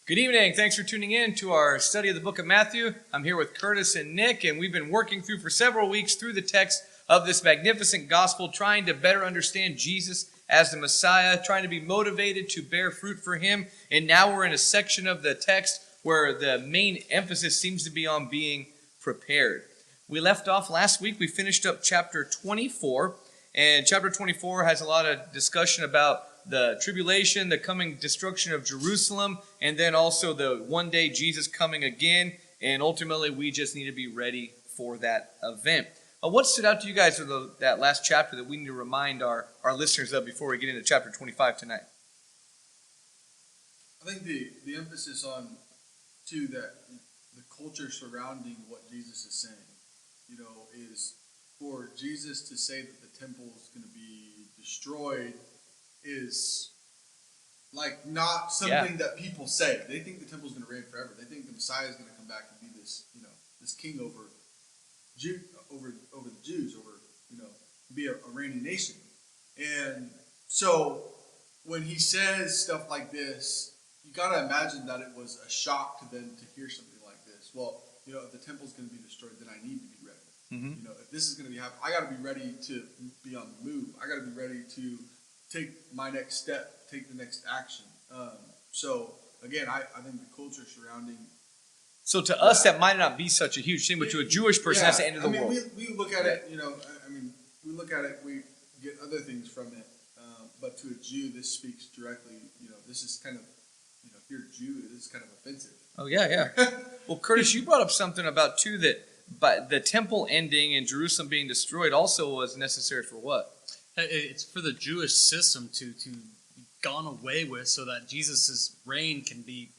Good evening. Thanks for tuning in to our study of the book of Matthew. I'm here with Curtis and Nick, and we've been working through for several weeks through the text of this magnificent gospel, trying to better understand Jesus as the Messiah, trying to be motivated to bear fruit for him. And now we're in a section of the text where the main emphasis seems to be on being prepared. We left off last week. We finished up chapter 24, and chapter 24 has a lot of discussion about the tribulation, the coming destruction of Jerusalem, and then also the one day Jesus coming again. And ultimately, we just need to be ready for that event. What stood out to you guys with that last chapter that we need to remind our listeners of before we get into chapter 25 tonight? I think the emphasis on, too, that the culture surrounding what Jesus is saying, is for Jesus to say that the temple is going to be destroyed is like not something that people say. They think the temple is going to reign forever. They think the Messiah is going to come back and be this, this king over the Jews, be a reigning nation. And so when he says stuff like this, you got to imagine that it was a shock to them to hear something like this. Well, if the temple is going to be destroyed, then I need to be ready. Mm-hmm. If this is going to be happening, I got to be ready to be on the move. I got to be ready to take my next step, take the next action. So again, I think the culture surrounding. So to us, that might not be such a huge thing, but to a Jewish person, that's the end of the world. We look at it, we look at it, we get other things from it. But to a Jew, this speaks directly, this is kind of, if you're a Jew, this is kind of offensive. Oh, yeah. Well, Curtis, you brought up something about, too, that the temple ending and Jerusalem being destroyed also was necessary for what? It's for the Jewish system to be gone away with so that Jesus' reign can be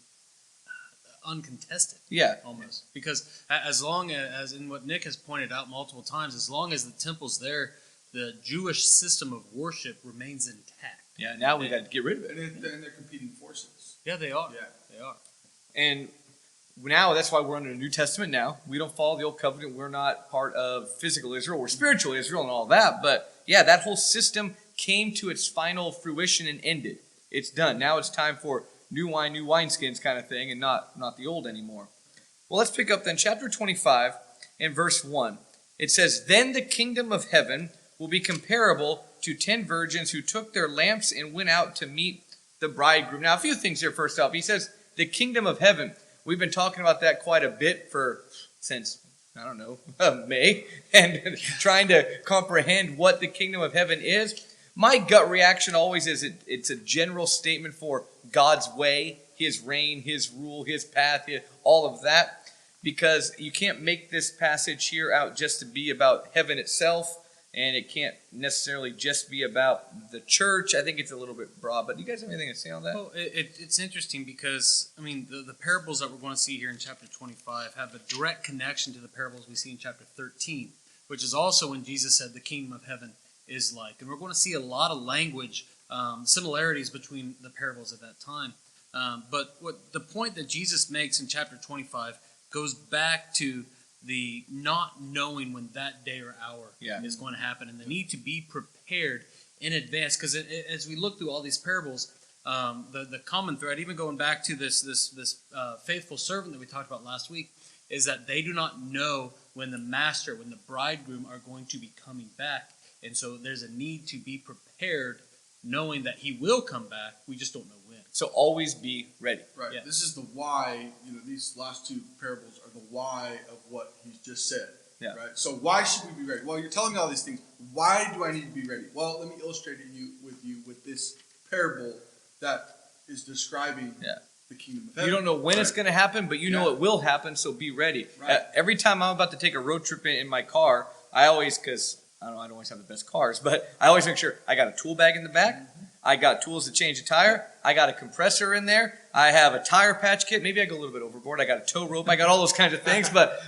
uncontested. Yeah. Almost. Because as long as, in what Nick has pointed out multiple times, as long as the temple's there, the Jewish system of worship remains intact. Yeah, now we got to get rid of it. And they're competing forces. Yeah, they are. Yeah. They are. And now, that's why we're under the New Testament now. We don't follow the Old Covenant. We're not part of physical Israel. We're spiritual Israel and all that. But, yeah, that whole system came to its final fruition and ended. It's done. Now it's time for new wine, new wineskins kind of thing and not the old anymore. Well, let's pick up then chapter 25 and verse 1. It says, "Then the kingdom of heaven will be comparable to 10 virgins who took their lamps and went out to meet the bridegroom." Now, a few things here first off. He says, the kingdom of heaven. We've been talking about that quite a bit since, May, and trying to comprehend what the kingdom of heaven is. My gut reaction always is it's a general statement for God's way, his reign, his rule, his path, all of that, because you can't make this passage here out just to be about heaven itself, and it can't necessarily just be about the church. I think it's a little bit broad, but do you guys have anything to say on that? Well, it's interesting because, the parables that we're going to see here in chapter 25 have a direct connection to the parables we see in chapter 13, which is also when Jesus said the kingdom of heaven is like. And we're going to see a lot of language similarities between the parables at that time. But what the point that Jesus makes in chapter 25 goes back to the not knowing when that day or hour is going to happen, and the need to be prepared in advance. Because as we look through all these parables, the common thread, even going back to this faithful servant that we talked about last week, is that they do not know when the master, when the bridegroom are going to be coming back. And so there's a need to be prepared, knowing that he will come back. We just don't know when. So always be ready. Right. Yeah. This is the why, these last two parables are the why of what he's just said. Yeah. Right. So why should we be ready? Well, you're telling me all these things. Why do I need to be ready? Well, let me illustrate it with this parable that is describing the kingdom of heaven. You don't know when it's going to happen, but you know it will happen, so be ready. Right. Every time I'm about to take a road trip in my car, I always, because I don't always have the best cars, but I always make sure I got a tool bag in the back. Mm-hmm. I got tools to change a tire. I got a compressor in there. I have a tire patch kit. Maybe I go a little bit overboard. I got a tow rope. I got all those kinds of things. But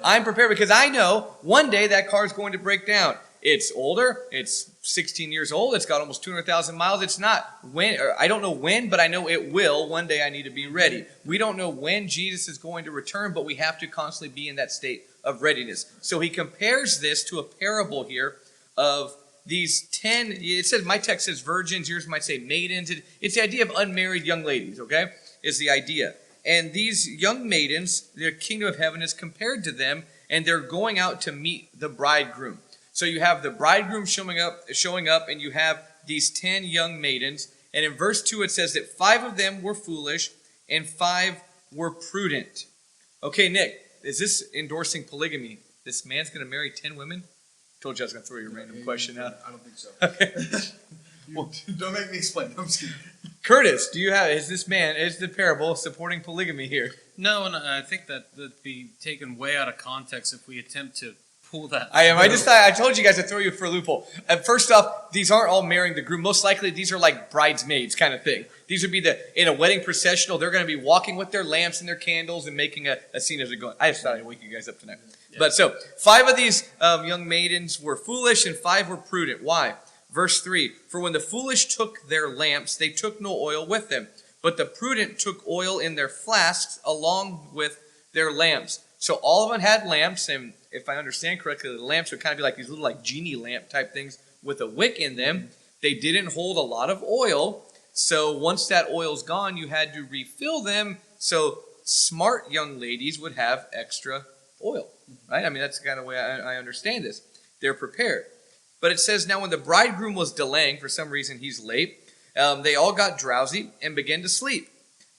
I'm prepared because I know one day that car is going to break down. It's older. It's 16 years old. It's got almost 200,000 miles. It's not when, or I don't know when, but I know it will. One day I need to be ready. We don't know when Jesus is going to return, but we have to constantly be in that state of readiness. So he compares this to a parable here of these 10, it says, my text says virgins, yours might say maidens. It's the idea of unmarried young ladies, okay, is the idea. And these young maidens, the kingdom of heaven is compared to them, and they're going out to meet the bridegroom. So you have the bridegroom showing up, and you have these 10 young maidens. And in verse 2 it says that 5 of them were foolish and 5 were prudent. Okay, Nick, is this endorsing polygamy? This man's going to marry 10 women? Told you I was going to throw you a random question out. I don't think so. Okay. Don't make me explain. I'm just kidding. Curtis, is the parable supporting polygamy here? No, and I think that'd be taken way out of context if we attempt to pull that. I told you guys to throw you for a loophole. First off, these aren't all marrying the groom. Most likely, these are like bridesmaids kind of thing. These would be in a wedding processional. They're going to be walking with their lamps and their candles and making a scene as they're going. I just thought I'd wake you guys up tonight. Yeah. But so 5 of these young maidens were foolish and 5 were prudent. Why? Verse 3, for when the foolish took their lamps, they took no oil with them, but the prudent took oil in their flasks along with their lamps. So all of them had lamps, and if I understand correctly, the lamps would kind of be like these little like genie lamp type things with a wick in them. They didn't hold a lot of oil, so once that oil's gone, you had to refill them, so smart young ladies would have extra oil, right? I mean, that's the kind of way I understand this. They're prepared. But it says, now when the bridegroom was delaying, for some reason he's late, they all got drowsy and began to sleep.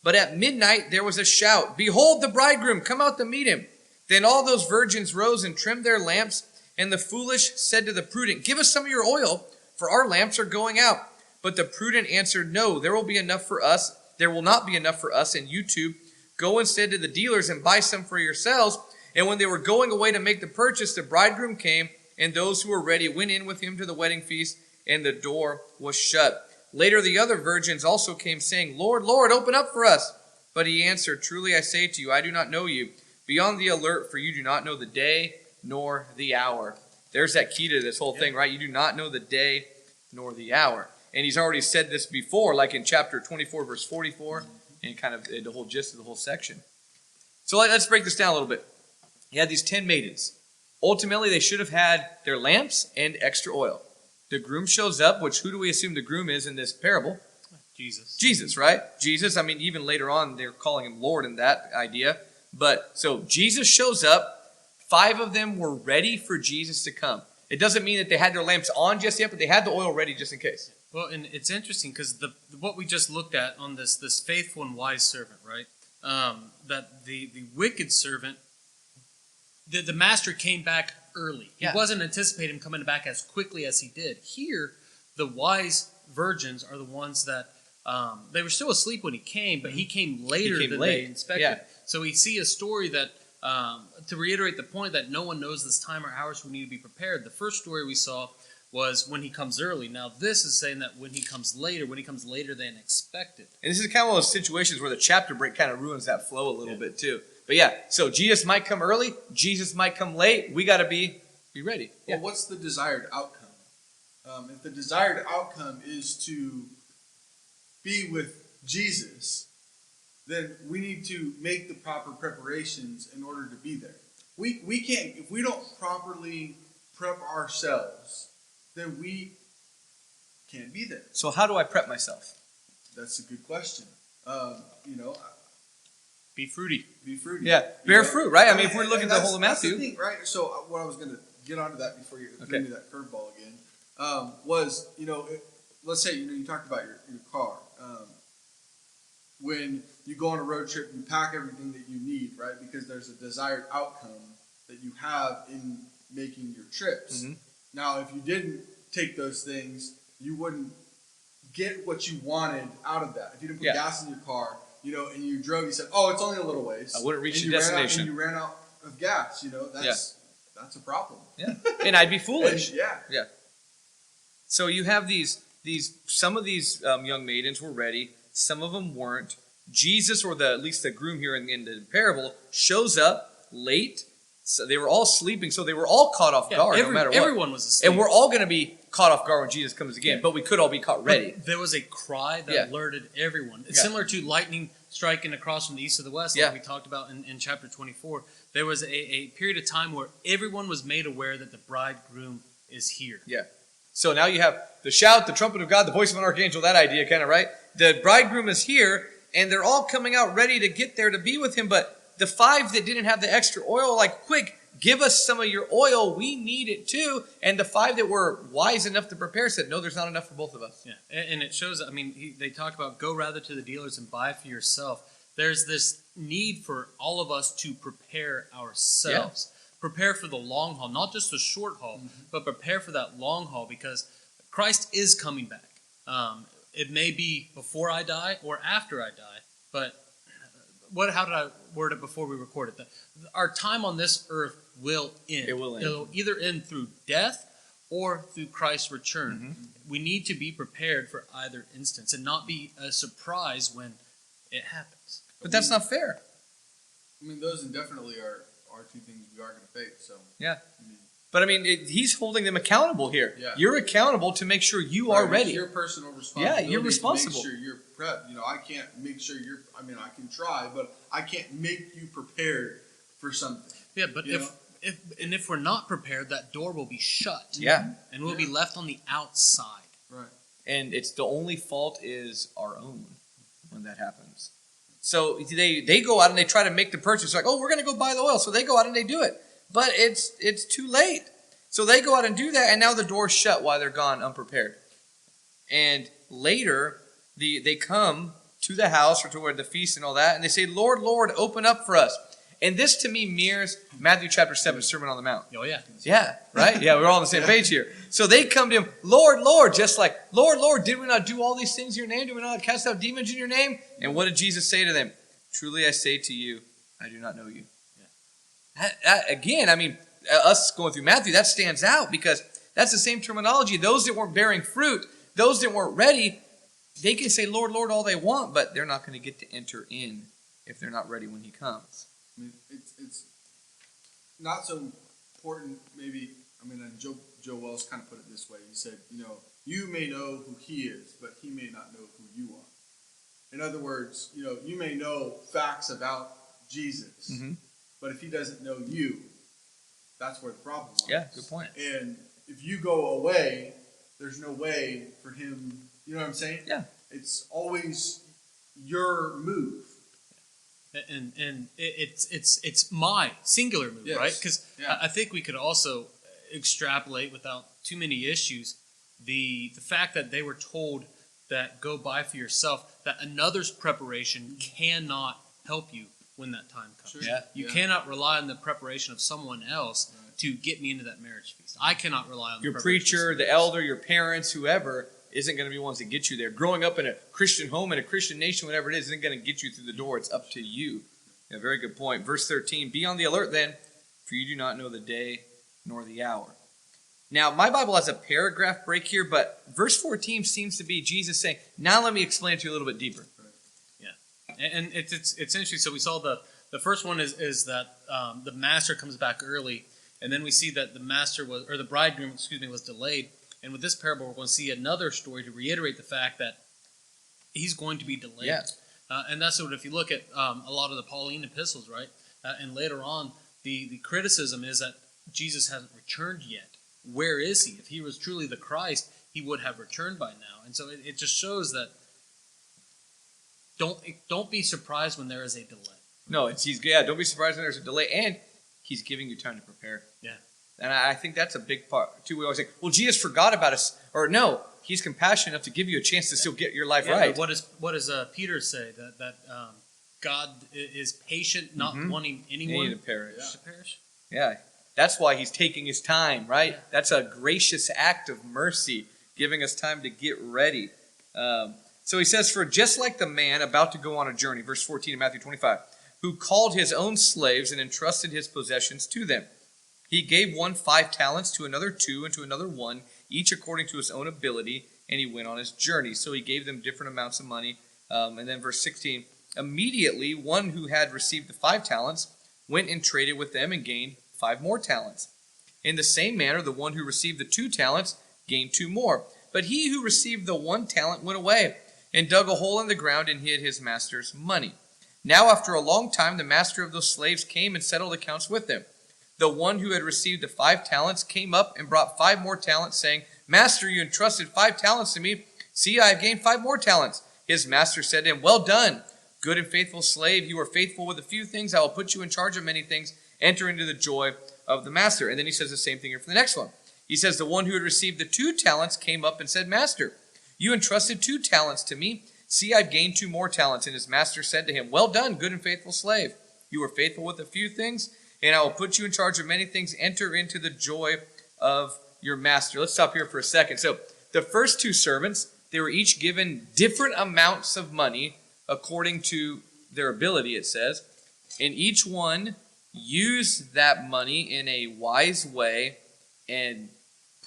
But at midnight there was a shout, behold the bridegroom, come out to meet him. Then all those virgins rose and trimmed their lamps, and the foolish said to the prudent, give us some of your oil, for our lamps are going out. But the prudent answered, no, there will not be enough for us, and you two go instead to the dealers and buy some for yourselves. And when they were going away to make the purchase, the bridegroom came, and those who were ready went in with him to the wedding feast, and the door was shut. Later the other virgins also came, saying, Lord, Lord, open up for us. But he answered, truly I say to you, I do not know you. Be on the alert, for you do not know the day nor the hour. There's that key to this whole thing, right? You do not know the day nor the hour. And he's already said this before, like in chapter 24, verse 44, and kind of the whole gist of the whole section. So let's break this down a little bit. He had these 10 maidens. Ultimately, they should have had their lamps and extra oil. The groom shows up, which who do we assume the groom is in this parable? Jesus. Jesus, right? Jesus, I mean, even later on, they're calling him Lord in that idea. But so Jesus shows up. 5 of them were ready for Jesus to come. It doesn't mean that they had their lamps on just yet, but they had the oil ready just in case. Well, and it's interesting because what we just looked at on this faithful and wise servant, right? That the wicked servant, the master came back early. He wasn't anticipating him coming back as quickly as he did. Here, the wise virgins are the ones that they were still asleep when he came, but he came later than they expected. Yeah. So we see a story that, to reiterate the point that no one knows this time or hours, we need to be prepared. The first story we saw was when he comes early. Now this is saying that when he comes later than expected. And this is kind of one of those situations where the chapter break kind of ruins that flow a little bit too. But yeah, so Jesus might come early, Jesus might come late. We got to be ready. Well, what's the desired outcome? If the desired outcome is to be with Jesus, then we need to make the proper preparations in order to be there. We can't, if we don't properly prep ourselves, then we can't be there. So how do I prep myself? That's a good question. Be fruity. Be fruity. Yeah, bear fruit, right? I mean, if we're looking at the whole of Matthew. That's the thing, right? So what I was going to get onto that before you threw me that curveball again, was, let's say, you talked about your car. When you go on a road trip, you pack everything that you need, right? Because there's a desired outcome that you have in making your trips. Mm-hmm. Now, if you didn't take those things, you wouldn't get what you wanted out of that. If you didn't put gas in your car, and you drove, you said, "Oh, it's only a little ways." I wouldn't reach your destination. You ran out of gas. That's a problem. Yeah, and I'd be foolish. Yeah. So you have these. Some of these young maidens were ready. Some of them weren't. Jesus, or at least the groom here in the parable, shows up late. So they were all sleeping, so they were all caught off guard no matter what. Everyone was asleep. And we're all going to be caught off guard when Jesus comes again, but we could all be caught ready. But there was a cry that alerted everyone. It's similar to lightning striking across from the east to the west, like we talked about in chapter 24. There was a period of time where everyone was made aware that the bridegroom is here. Yeah. So now you have the shout, the trumpet of God, the voice of an archangel, that idea kind of, right? The bridegroom is here, and they're all coming out ready to get there to be with him. But the 5 that didn't have the extra oil, like, quick, give us some of your oil. We need it too. And the 5 that were wise enough to prepare said, no, there's not enough for both of us. Yeah, and it shows. I mean, they talk about go rather to the dealers and buy for yourself. There's this need for all of us to prepare ourselves, prepare for the long haul, not just the short haul, but prepare for that long haul, because Christ is coming back. It may be before I die or after I die, but how did I word it before we recorded that? Our time on this earth will end. It will end. It'll either end through death or through Christ's return. We need to be prepared for either instance and not be a surprise when it happens. But that's not fair. I mean, those definitely are two things we are going to face. So Yeah. I mean, But I mean, he's holding them accountable here. Yeah. You're accountable to make sure you are It's ready. your personal responsibility. Yeah, you're responsible. To make sure you're prepped. You know, I can't make sure you're. I mean, I can try, but I can't make you prepared for something. Yeah, but You know? if we're not prepared, that door will be shut. Yeah. And we'll be left on the outside. Right. And it's the only fault is our own when that happens. So they go out and they try to make the purchase. Like, oh, we're going to go buy the oil. So they go out and they do it. But it's too late. So they go out and do that, and now the door's shut while they're gone unprepared. And later, they come to the house or to where the feast and all that, and they say, Lord, Lord, open up for us. And this to me mirrors Matthew chapter 7, Sermon on the Mount. Oh, yeah. Yeah, right? Yeah, we're all on the same page here. So they come to him, Lord, Lord, just like, Lord, Lord, did we not do all these things in your name? Did we not cast out demons in your name? And what did Jesus say to them? Truly I say to you, I do not know you. Again, I mean, us going through Matthew, that stands out because that's the same terminology. Those that weren't bearing fruit, those that weren't ready, they can say, Lord, Lord, all they want, but they're not going to get to enter in if they're not ready when he comes. I mean, it's not so important. Maybe and Joe Wells kind of put it this way. He said, you know, you may know who he is, but he may not know who you are. In other words, you know, you may know facts about Jesus, but if he doesn't know you, that's where the problem lies. Yeah, good point. And if you go away, there's no way for him. You know what I'm saying? Yeah. It's always your move. And it's my singular move, Yes. right? Because Yeah. I think we could also extrapolate without too many issues the fact that they were told that go buy for yourself, that another's preparation cannot help you when that time comes. Sure. Yeah. You Yeah. cannot rely on the preparation of someone else to get me into that marriage feast. I cannot rely on Your the preparation preacher, of the someone else. elder, your parents, whoever, isn't going to be ones that get you there. Growing up in a Christian home, in a Christian nation, whatever it is, isn't going to get you through the door. It's up to you. Yeah, very good point. Verse 13, be on the alert then, for you do not know the day nor the hour. Now, my Bible has a paragraph break here, but verse 14 seems to be Jesus saying, now let me explain it to you a little bit deeper. And it's interesting. So we saw the first one is that the master comes back early, and then we see that the bridegroom, was delayed. And with this parable, we're going to see another story to reiterate the fact that he's going to be delayed. Yeah. And that's what, if you look at a lot of the Pauline epistles, right, and later on, the criticism is that Jesus hasn't returned yet. Where is he? If he was truly the Christ, he would have returned by now. And so it just shows that don't be surprised when there is a delay. No, don't be surprised when there's a delay, and he's giving you time to prepare. Yeah. And I think that's a big part, too. We always say, well, Jesus forgot about us. Or no, he's compassionate enough to give you a chance to still get your life right. What does Peter say? That God is patient, not wanting anyone Need to perish. to perish? Yeah, that's why he's taking his time, right? Yeah. That's a gracious act of mercy, giving us time to get ready. So he says, for just like the man about to go on a journey, verse 14 of Matthew 25, who called his own slaves and entrusted his possessions to them. He gave one 5 talents, to another 2, and to another 1, each according to his own ability, and he went on his journey. So he gave them different amounts of money. And then verse 16, immediately one who had received the 5 talents went and traded with them and gained 5 more talents. In the same manner, the one who received the 2 talents gained 2 more. But he who received the 1 talent went away and dug a hole in the ground and hid his master's money. Now after a long time, the master of those slaves came and settled accounts with them. The one who had received the 5 talents came up and brought 5 more talents, saying, Master, you entrusted 5 talents to me. See, I have gained 5 more talents. His master said to him, Well done, good and faithful slave, you are faithful with a few things. I will put you in charge of many things. Enter into the joy of the master. And then he says the same thing here for the next one. He says, the one who had received the 2 talents came up and said, Master, you entrusted 2 talents to me. See, I've gained 2 more talents. And his master said to him, well done, good and faithful slave. You were faithful with a few things, and I will put you in charge of many things. Enter into the joy of your master. Let's stop here for a second. So the first 2 servants, they were each given different amounts of money according to their ability, it says. And each one used that money in a wise way and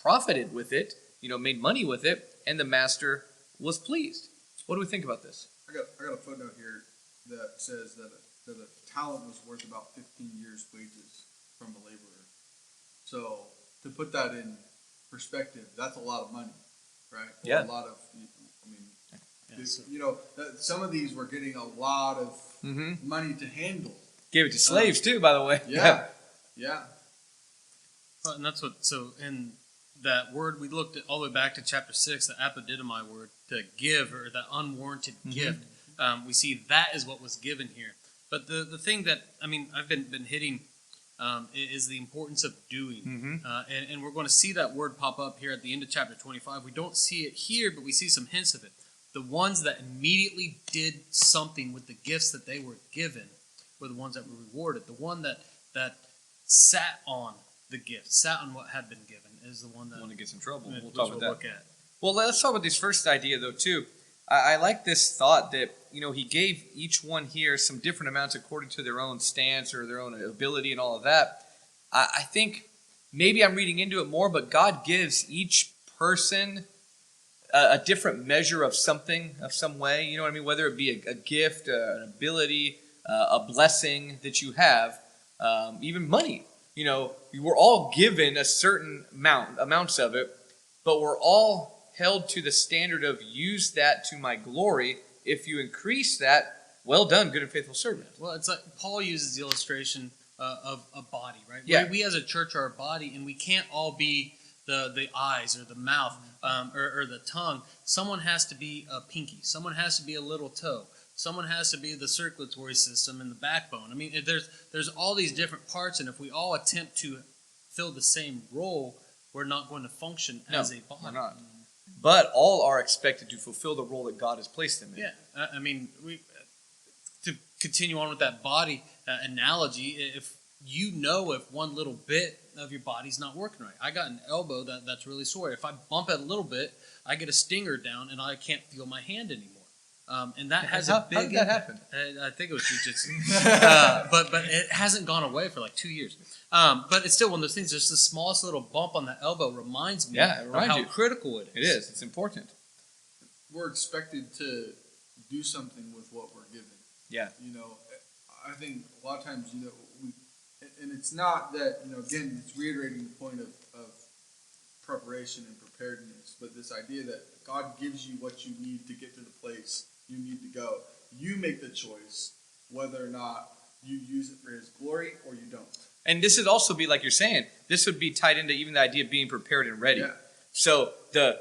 profited with it, made money with it, and the master was pleased. What do we think about this? I got a footnote here that says that a talent was worth about 15 years' wages from a laborer. So to put that in perspective, that's a lot of money, right? Yeah. A lot of, some of these were getting a lot of money to handle. Gave it to slaves too, by the way. Yeah. Well, and that's in that word, we looked at all the way back to chapter 6, the apodidomai word, to give, or that unwarranted gift. We see that is what was given here. But the thing that, I've been hitting is the importance of doing. And we're going to see that word pop up here at the end of chapter 25. We don't see it here, but we see some hints of it. The ones that immediately did something with the gifts that they were given were the ones that were rewarded. The one that sat on the gift, sat on what had been given, is the one that gets in trouble. We'll which talk about that. look at. Well, let's talk about this first idea, though, too. I like this thought that, he gave each one here some different amounts according to their own stance or their own ability and all of that. I think maybe I'm reading into it more, but God gives each person a different measure of something, of some way. You know what I mean? Whether it be a gift, an ability, a blessing that you have, even money. We're all given a certain amounts of it, but we're all held to the standard of use that to my glory. If you increase that, well done, good and faithful servant. Well, it's like Paul uses the illustration of a body, right? Yeah. We as a church are a body, and we can't all be the eyes or the mouth or the tongue. Someone has to be a pinky. Someone has to be a little toe. Someone has to be the circulatory system and the backbone. There's all these different parts, and if we all attempt to fill the same role, we're not going to function as a body. We're not. But all are expected to fulfill the role that God has placed them in. Yeah, to continue on with that body analogy, if one little bit of your body's not working right. I got an elbow that's really sore. If I bump it a little bit, I get a stinger down, and I can't feel my hand anymore. And that has a big. How did that happen? I think it was jiu-jitsu, but it hasn't gone away for like 2 years. But it's still one of those things. Just the smallest little bump on the elbow reminds me of how critical it is. It is. It's important. We're expected to do something with what we're given. Yeah. I think a lot of times, and it's not that, again, it's reiterating the point of preparation and preparedness, but this idea that God gives you what you need to get to the place you need to go. You make the choice whether or not you use it for His glory or you don't. And this would also be, like you're saying, this would be tied into even the idea of being prepared and ready. Yeah. So the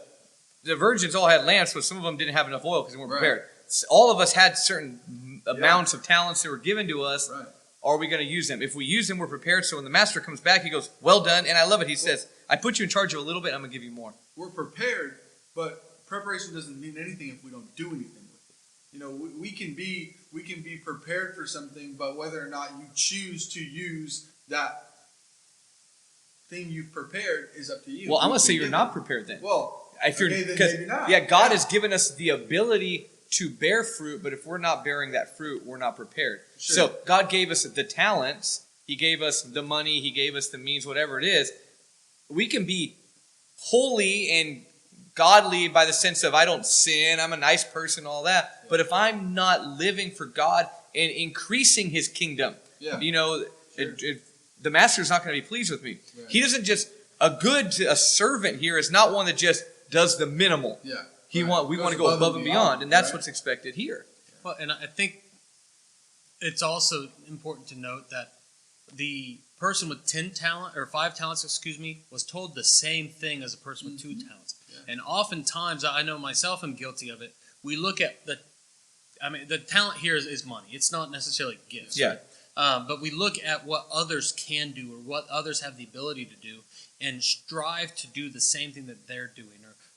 virgins all had lamps, but some of them didn't have enough oil because they weren't prepared. So all of us had certain amounts of talents that were given to us. Right. Are we going to use them? If we use them, we're prepared. So when the master comes back, he goes, well done. And I love it. He says, I put you in charge of a little bit. I'm going to give you more. We're prepared, but preparation doesn't mean anything if we don't do anything with it. We can be prepared for something, but whether or not you choose to use that thing you've prepared is up to you. Well, I'm going to say you're not prepared then. Well, if you're, then because maybe not. God has given us the ability to bear fruit, but if we're not bearing that fruit, we're not prepared. Sure. So God gave us the talents, He gave us the money, He gave us the means, whatever it is. We can be holy and godly by the sense of I don't sin, I'm a nice person, all that. Yeah. But if I'm not living for God and increasing His kingdom, Sure. The master's not going to be pleased with me. Right. He doesn't just a servant here is not one that just does the minimal. Yeah. We want to go above and beyond, and that's what's expected here. Well, and I think it's also important to note that the person with 5 talents, was told the same thing as a person with 2 talents. Yeah. And oftentimes, I know myself, I'm guilty of it. We look at the I mean, the talent here is money. It's not necessarily gifts. Yeah. Right? But we look at what others can do or what others have the ability to do and strive to do the same thing that they're doing.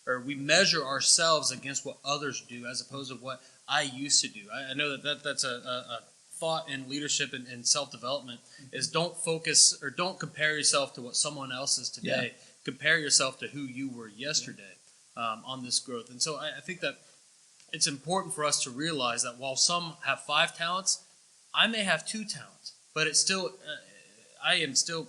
Or we measure ourselves against what others do as opposed to what I used to do. I know that's a thought in leadership and self-development is don't focus or don't compare yourself to what someone else is today. Yeah. Compare yourself to who you were yesterday on this growth. And so I think that it's important for us to realize that while some have 5 talents, I may have 2 talents, but it's still, I am still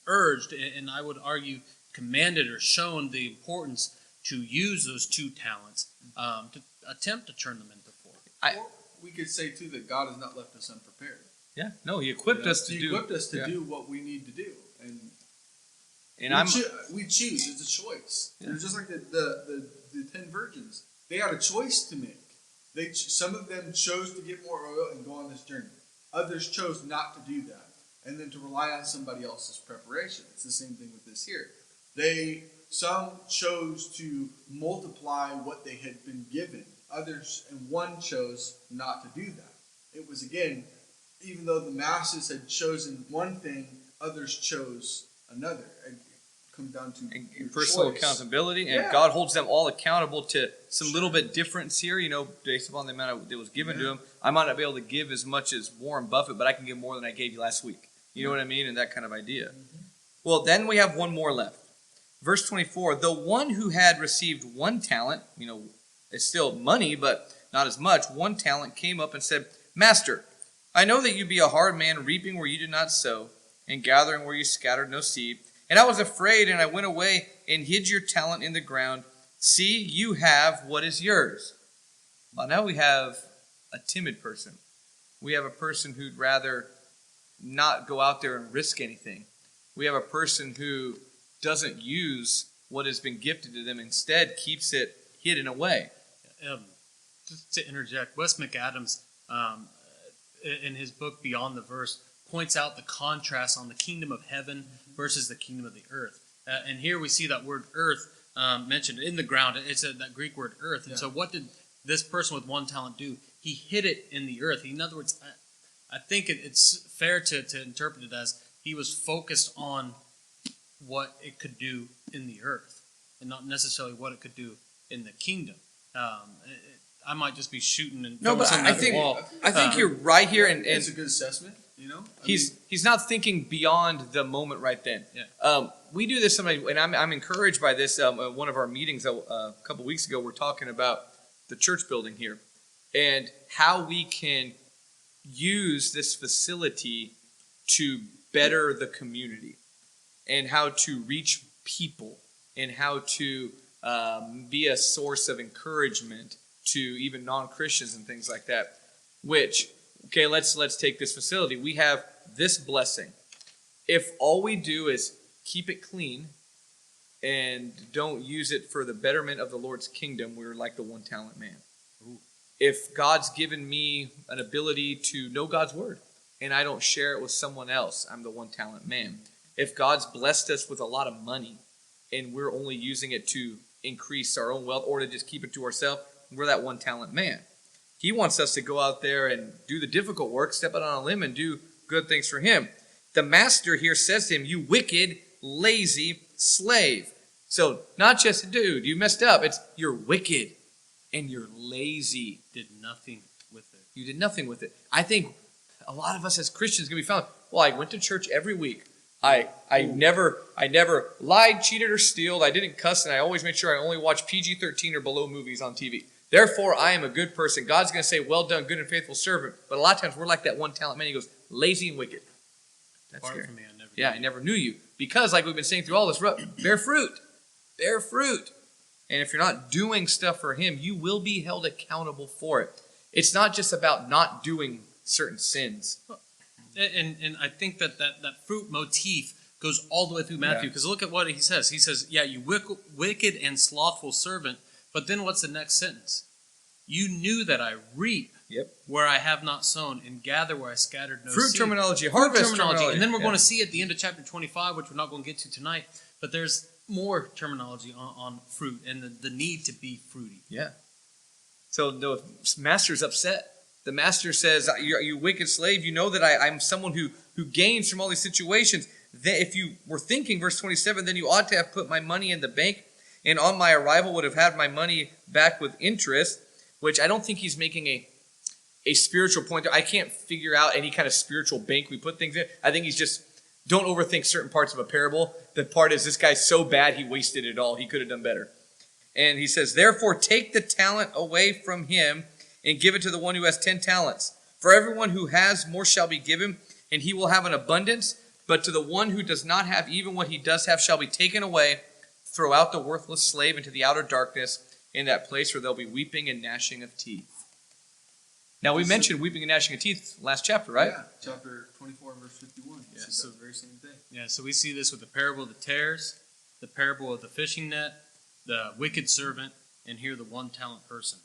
urged, and I would argue commanded or shown the importance to use those 2 talents to attempt to turn them into 4. Or we could say too that God has not left us unprepared. Yeah, no, He equipped us to He do. equipped us to yeah. do what we need to do, and we choose. It's a choice. Yeah. It's just like the 10 virgins. They had a choice to make. Some of them chose to get more oil and go on this journey. Others chose not to do that, and then to rely on somebody else's preparation. It's the same thing with this here. Some chose to multiply what they had been given. Others, and one chose not to do that. It was, again, even though the masses had chosen one thing, others chose another. It comes down to and personal choice. accountability, and Yeah. God holds them all accountable to some little bit difference here, based upon the amount that was given to them. I might not be able to give as much as Warren Buffett, but I can give more than I gave you last week. You know what I mean? And that kind of idea. Mm-hmm. Well, then we have one more left. Verse 24, the one who had received 1 talent, it's still money, but not as much, 1 talent came up and said, Master, I know that you be a hard man, reaping where you did not sow, and gathering where you scattered no seed. And I was afraid, and I went away and hid your talent in the ground. See, you have what is yours. Well, now we have a timid person. We have a person who'd rather not go out there and risk anything. We have a person who doesn't use what has been gifted to them, instead keeps it hidden away. Just to interject, Wes McAdams, in his book Beyond the Verse, points out the contrast on the kingdom of heaven versus the kingdom of the earth. And here we see that word earth mentioned in the ground. It's that Greek word earth. And so what did this person with 1 talent do? He hid it in the earth. In other words, I think it's fair to interpret it as he was focused on what it could do in the earth and not necessarily what it could do in the kingdom. I might just be shooting and No, but something I at the think wall. you're right here, and It's a good assessment, I he's not thinking beyond the moment right then. Yeah. We do this sometimes, and I'm encouraged by this. At one of our meetings a couple weeks ago, we're talking about the church building here and how we can use this facility to better the community and how to reach people and how to be a source of encouragement to even non-Christians and things like that. Which, okay, let's take this facility. We have this blessing. If all we do is keep it clean and don't use it for the betterment of the Lord's kingdom, we're like the 1 talent man. Ooh. If God's given me an ability to know God's word and I don't share it with someone else, I'm the 1 talent man. If God's blessed us with a lot of money and we're only using it to increase our own wealth or to just keep it to ourselves, we're that 1 talent man. He wants us to go out there and do the difficult work, step out on a limb and do good things for him. The master here says to him, you wicked, lazy slave. So not just, dude, you messed up. It's you're wicked and you're lazy. Did nothing with it. You did nothing with it. I think a lot of us as Christians can be found, well, I went to church every week. I never lied, cheated, or stealed. I didn't cuss, and I always made sure I only watched PG-13 or below movies on TV. Therefore, I am a good person. God's going to say, well done, good and faithful servant. But a lot of times, we're like that 1 talent man. He goes, lazy and wicked. That's Apart scary. from me, I never. Yeah, I never knew you. Because, like we've been saying through all this, bear fruit. Bear fruit. And if you're not doing stuff for him, you will be held accountable for it. It's not just about not doing certain sins. And I think that fruit motif goes all the way through Matthew, because look at what he says. He says, yeah, you wicked and slothful servant, but then what's the next sentence? You knew that I reap where I have not sown and gather where I scattered no Fruit seed. terminology, harvest terminology. And then we're going to see at the end of chapter 25, which we're not going to get to tonight, but there's more terminology on fruit and the need to be fruity. Yeah. So the master's upset. The master says, you wicked slave, you know that I'm someone who gains from all these situations. That if you were thinking, verse 27, then you ought to have put my money in the bank, and on my arrival would have had my money back with interest, which I don't think he's making a spiritual point there. I can't figure out any kind of spiritual bank we put things in. I think he's just, don't overthink certain parts of a parable. The part is, this guy's so bad he wasted it all. He could have done better. And he says, therefore take the talent away from him and give it to the one who has 10 talents. For everyone who has, more shall be given, and he will have an abundance. But to the one who does not have, even what he does have shall be taken away. Throw out the worthless slave into the outer darkness, in that place where there'll be weeping and gnashing of teeth. Now, we mentioned weeping and gnashing of teeth last chapter, right? Yeah, chapter 24, verse 51. Yeah, It's so- the very same thing. Yeah, so we see this with the parable of the tares, the parable of the fishing net, the wicked servant, and here the 1 talent person.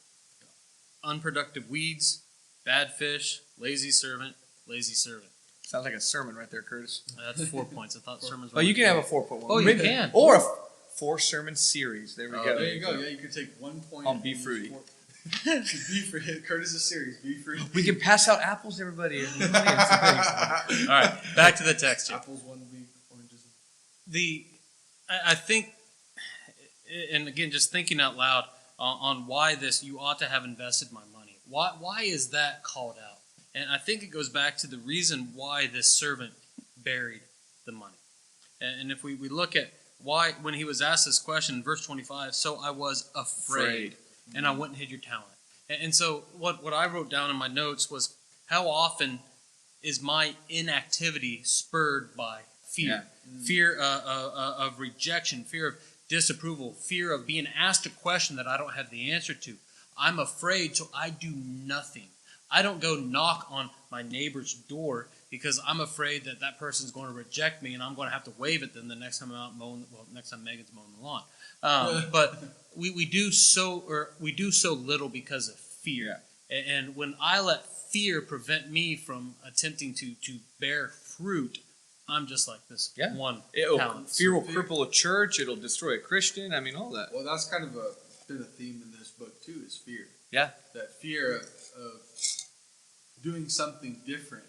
Unproductive weeds, bad fish, lazy servant, lazy servant. Sounds like a sermon right there, Curtis. That's 4 points. I thought sermons were. Oh, you can have a 4.1. Oh, you can. Or a 4-sermon series. There we Oh, go. There you go. Yeah, you could take 1 point On Be Fruity. Be Fruity. Curtis's series. Be Fruity. We can pass out apples to everybody. All right, back to the text here. Apples 1 week, oranges. I think, and again, just thinking out loud on why this, you ought to have invested my money. Why is that called out? And I think it goes back to the reason why this servant buried the money. And if we look at why, when he was asked this question in verse 25, so I was afraid. And I went and hid your talent. And so what I wrote down in my notes was, how often is my inactivity spurred by fear? Yeah. Fear of rejection, fear of disapproval, fear of being asked a question that I don't have the answer to. I'm afraid, so I do nothing. I don't go knock on my neighbor's door because I'm afraid that that person's going to reject me and I'm going to have to wave at them the next time I'm out mowing. Well, next time Megan's mowing the lawn. But we do so little because of fear. Yeah. And when I let fear prevent me from attempting to bear fruit, I'm just like this one talent. Fear will cripple a church. It'll destroy a Christian. I mean, all that. Well, that's kind of been a theme in this book too, is fear. Yeah. That fear of doing something different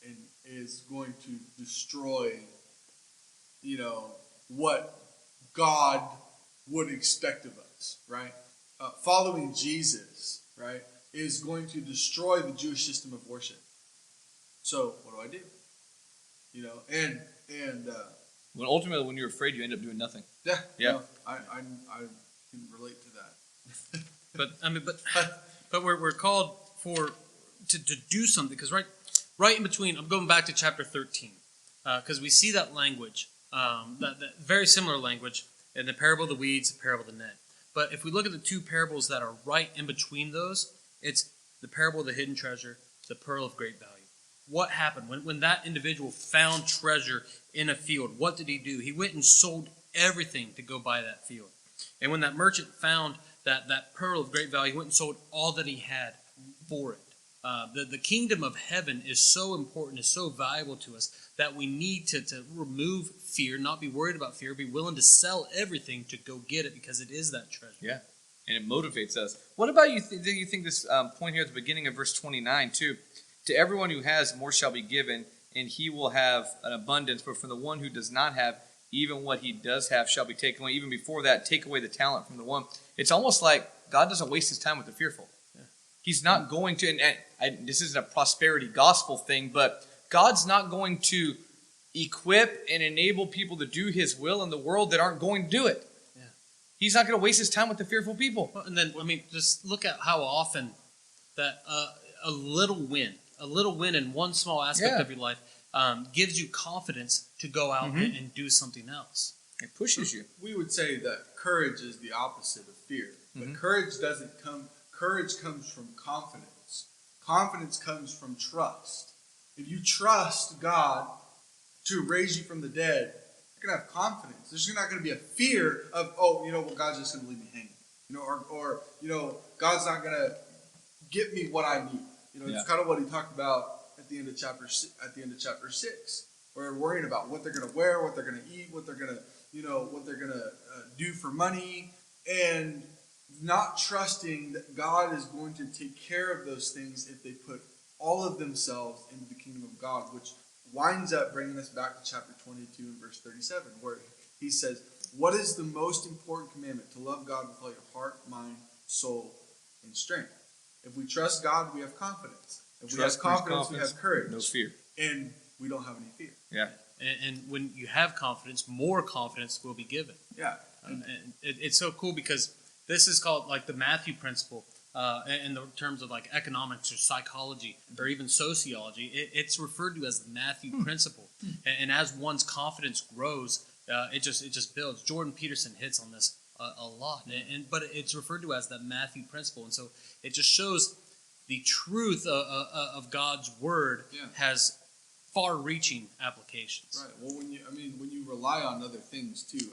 and is going to destroy, what God would expect of us, right? Following Jesus, right, is going to destroy the Jewish system of worship. So what do? When ultimately, when you're afraid, you end up doing nothing. Yeah. Yeah. No, I can relate to that. But we're called to do something, because right in between, I'm going back to chapter 13, because we see that language, that very similar language in the parable of the weeds, the parable of the net. But if we look at the 2 parables that are right in between those, it's the parable of the hidden treasure, the pearl of great value. What happened when that individual found treasure in a field? What did he do? He went and sold everything to go buy that field. And when that merchant found that pearl of great value, he went and sold all that he had for it. The kingdom of heaven is so important, is so valuable to us, that we need to remove fear, not be worried about fear, be willing to sell everything to go get it, because it is that treasure. Yeah. And it motivates us. What about you? Do you think this point here at the beginning of verse 29 too? To everyone who has, more shall be given, and he will have an abundance. But from the one who does not have, even what he does have shall be taken away. Even before that, take away the talent from the one. It's almost like God doesn't waste his time with the fearful. Yeah. He's not going to, and this isn't a prosperity gospel thing, but God's not going to equip and enable people to do his will in the world that aren't going to do it. Yeah. He's not going to waste his time with the fearful people. Well, and then, just look at how often that a little win in one small aspect of your life gives you confidence to go out and do something else. It pushes you. We would say that courage is the opposite of fear. But courage comes from confidence. Confidence comes from trust. If you trust God to raise you from the dead, you're going to have confidence. There's not going to be a fear of, God's just going to leave me hanging. Or God's not going to give me what I need. It's kind of what he talked about at the end of chapter 6, where we're worrying about what they're going to wear, what they're going to eat, what they're going to do for money. And not trusting that God is going to take care of those things if they put all of themselves into the kingdom of God, which winds up bringing us back to chapter 22 and verse 37, where he says, what is the most important commandment? To love God with all your heart, mind, soul, and strength. If we trust God, we have confidence. If we have confidence, we have courage. No fear. And we don't have any fear. Yeah. And when you have confidence, more confidence will be given. Yeah. And it's so cool because this is called like the Matthew principle in the terms of like economics or psychology or even sociology. It's referred to as the Matthew principle. And as one's confidence grows, it just builds. Jordan Peterson hits on this a lot, but it's referred to as the Matthew principle. And so it just shows the truth of God's word has far-reaching applications. Right. Well, when you rely on other things too,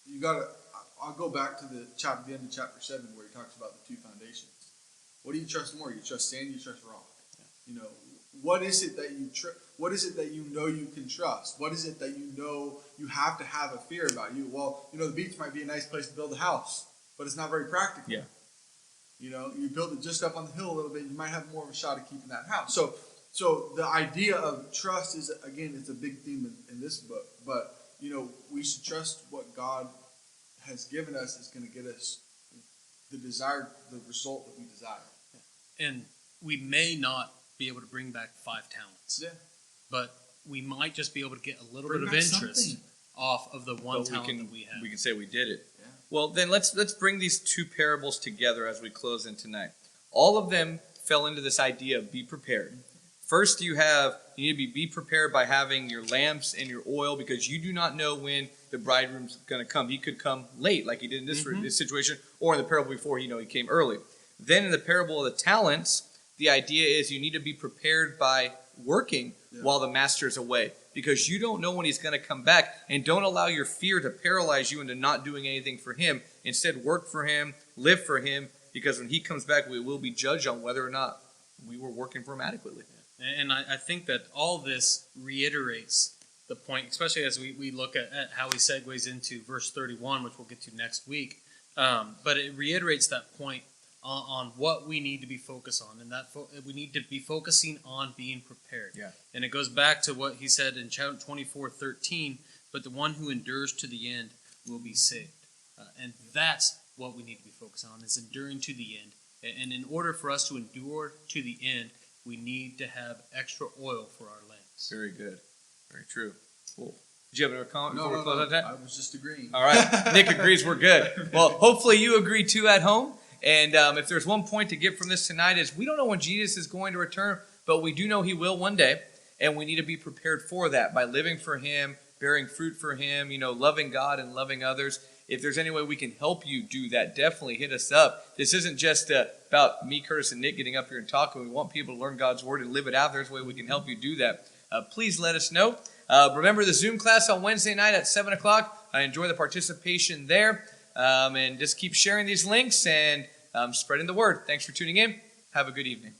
you gotta. I'll go back to the end of chapter 7 where he talks about the two foundations. What do you trust more? You trust sand, you trust rock. Yeah. What is it that you what is it that you know you can trust? What is it that you know you have to have a fear about? Well, the beach might be a nice place to build a house, but it's not very practical. Yeah. You build it just up on the hill a little bit, you might have more of a shot at keeping that house. So the idea of trust is, again, it's a big theme in this book. But, we should trust what God has given us is going to get us the result that we desire. And we may not be able to bring back 5 talents. Yeah. But we might just be able to get a little Bring bit of back interest something off of the one But talent that we have. We can say we did it. Yeah. Well, then let's bring these two parables together as we close in tonight. All of them fell into this idea of be prepared. First, you need to be prepared by having your lamps and your oil, because you do not know when the bridegroom's going to come. He could come late, like he did in this situation, or in the parable before, he came early. Then in the parable of the talents, the idea is you need to be prepared by working while the master is away, because you don't know when he's going to come back, and don't allow your fear to paralyze you into not doing anything for him. Instead, work for him, live for him, because when he comes back, we will be judged on whether or not we were working for him adequately. And I think that all this reiterates the point, especially as we look at how he segues into verse 31, which we'll get to next week. But it reiterates that point on what we need to be focused on, and that we need to be focusing on being prepared. Yeah. And it goes back to what he said in chapter 24:13, but the one who endures to the end will be saved. And that's what we need to be focused on, is enduring to the end. And in order for us to endure to the end, we need to have extra oil for our lamps. Very good. Very true. Cool. Did you have another comment before we No, close out that? I was just agreeing. All right. Nick agrees we're good. Well, hopefully you agree too at home. And if there's one point to get from this tonight is we don't know when Jesus is going to return, but we do know he will one day. And we need to be prepared for that by living for him, bearing fruit for him, loving God and loving others. If there's any way we can help you do that, definitely hit us up. This isn't just about me, Curtis, and Nick getting up here and talking. We want people to learn God's word and live it out. There's a way we can help you do that. Please let us know. Remember the Zoom class on Wednesday night at 7 o'clock. I enjoy the participation there. And just keep sharing these links and spreading the word. Thanks for tuning in. Have a good evening.